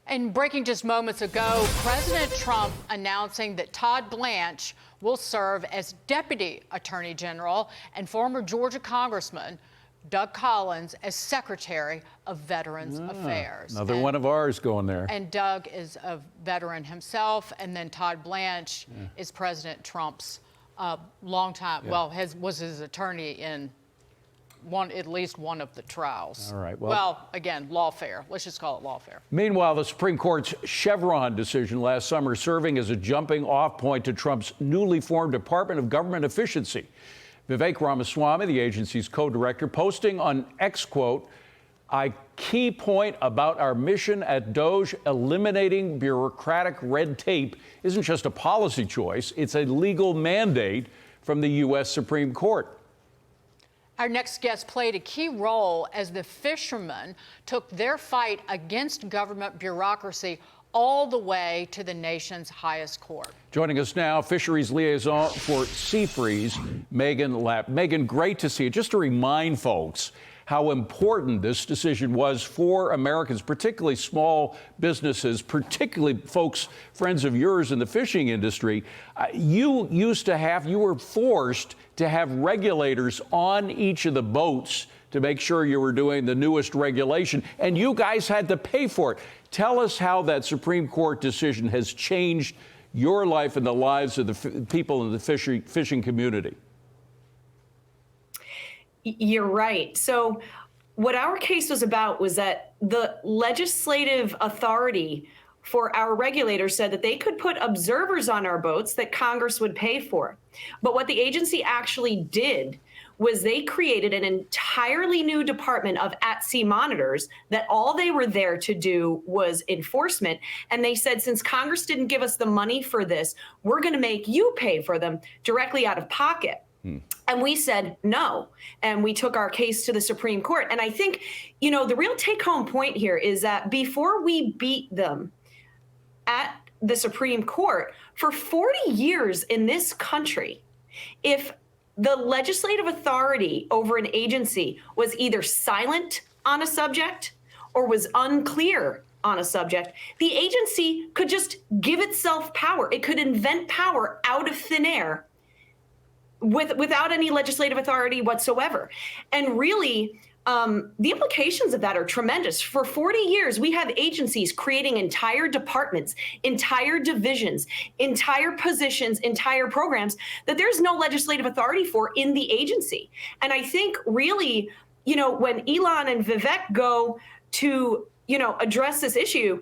And breaking just moments ago, President Trump announcing that Todd Blanche will serve as Deputy Attorney General and former Georgia Congressman Doug Collins as Secretary of Veterans Affairs. Another one of ours going there. And Doug is a veteran himself, and then Todd Blanche is President Trump's longtime, was his attorney in at least one of the trials. All right. Well, again, lawfare. Let's just call it lawfare. Meanwhile, the Supreme Court's Chevron decision last summer serving as a jumping off point to Trump's newly formed Department of Government Efficiency. Vivek Ramaswamy, the agency's co-director, posting on X, quote, "A key point about our mission at DOJ, eliminating bureaucratic red tape, isn't just a policy choice, it's a legal mandate from the U.S. Supreme Court." Our next guest played a key role as the fishermen took their fight against government bureaucracy all the way to the nation's highest court. Joining us now, fisheries liaison for Seafreeze, Meghan Lapp. Meghan, great to see you. Just to remind folks how important this decision was for Americans, particularly small businesses, particularly folks, friends of yours in the fishing industry. You were forced to have regulators on each of the boats to make sure you were doing the newest regulation, and you guys had to pay for it. Tell us how that Supreme Court decision has changed your life and the lives of the people in the fishing community. You're right. So what our case was about was that the legislative authority for our regulators said that they could put observers on our boats that Congress would pay for. But what the agency actually did was they created an entirely new department of at-sea monitors that all they were there to do was enforcement. And they said, since Congress didn't give us the money for this, we're going to make you pay for them directly out of pocket. And we said no, and we took our case to the Supreme Court. And I think, you know, the real take-home point here is that before we beat them at the Supreme Court, for 40 years in this country, if the legislative authority over an agency was either silent on a subject or was unclear on a subject, the agency could just give itself power. It could invent power out of thin air without any legislative authority whatsoever. And really, the implications of that are tremendous. For 40 years, we have agencies creating entire departments, entire divisions, entire positions, entire programs that there's no legislative authority for in the agency. And I think really, you know, when Elon and Vivek go to, you know, address this issue,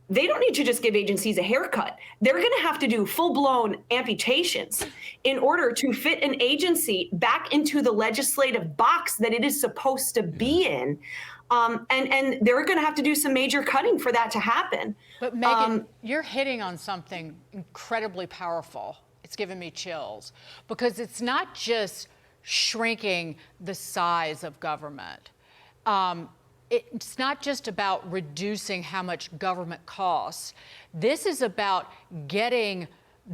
they don't need to just give agencies a haircut. They're going to have to do full-blown amputations in order to fit an agency back into the legislative box that it is supposed to be in. And they're going to have to do some major cutting for that to happen. But Meghan, you're hitting on something incredibly powerful. It's giving me chills, because it's not just shrinking the size of government. It's not just about reducing how much government costs. This is about getting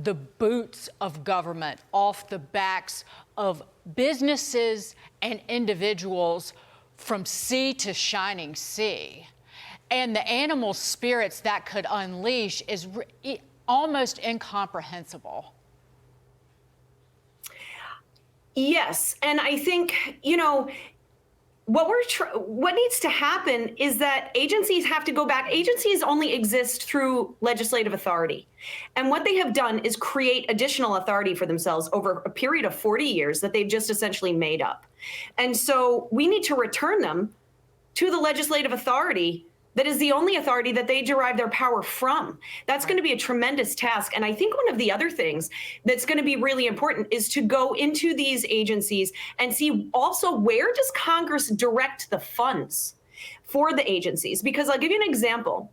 the boots of government off the backs of businesses and individuals from sea to shining sea. And the animal spirits that could unleash is almost incomprehensible. Yes, and I think, you know, what needs to happen is that agencies have to go back. Agencies only exist through legislative authority. And what they have done is create additional authority for themselves over a period of 40 years that they've just essentially made up. And so we need to return them to the legislative authority that is the only authority that they derive their power from. That's going to be a tremendous task. And I think one of the other things that's going to be really important is to go into these agencies and see also, where does Congress direct the funds for the agencies? Because I'll give you an example.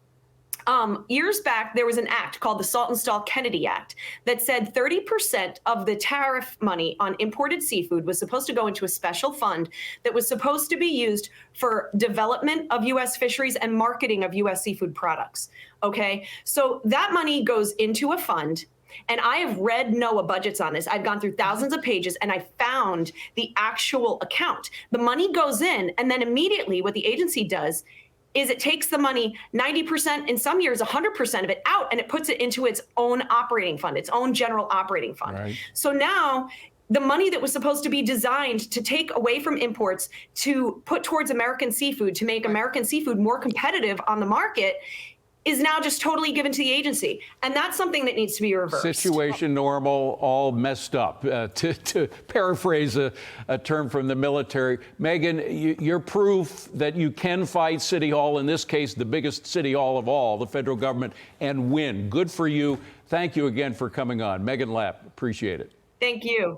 Years back, there was an act called the Saltonstall-Kennedy Act that said 30% of the tariff money on imported seafood was supposed to go into a special fund that was supposed to be used for development of U.S. fisheries and marketing of U.S. seafood products. Okay, so that money goes into a fund. And I have read NOAA budgets on this. I've gone through thousands of pages and I found the actual account. The money goes in, and then immediately what the agency does is it takes the money 90%, in some years 100% of it out, and it puts it into its own operating fund, its own general operating fund. Right. So now the money that was supposed to be designed to take away from imports to put towards American seafood, to make American seafood more competitive on the market, is now just totally given to the agency. And that's something that needs to be reversed. Situation normal, all messed up, to paraphrase a term from the military. Meghan, you're proof that you can fight City Hall, in this case, the biggest city hall of all, the federal government, and win. Good for you. Thank you again for coming on. Meghan Lapp, appreciate it. Thank you.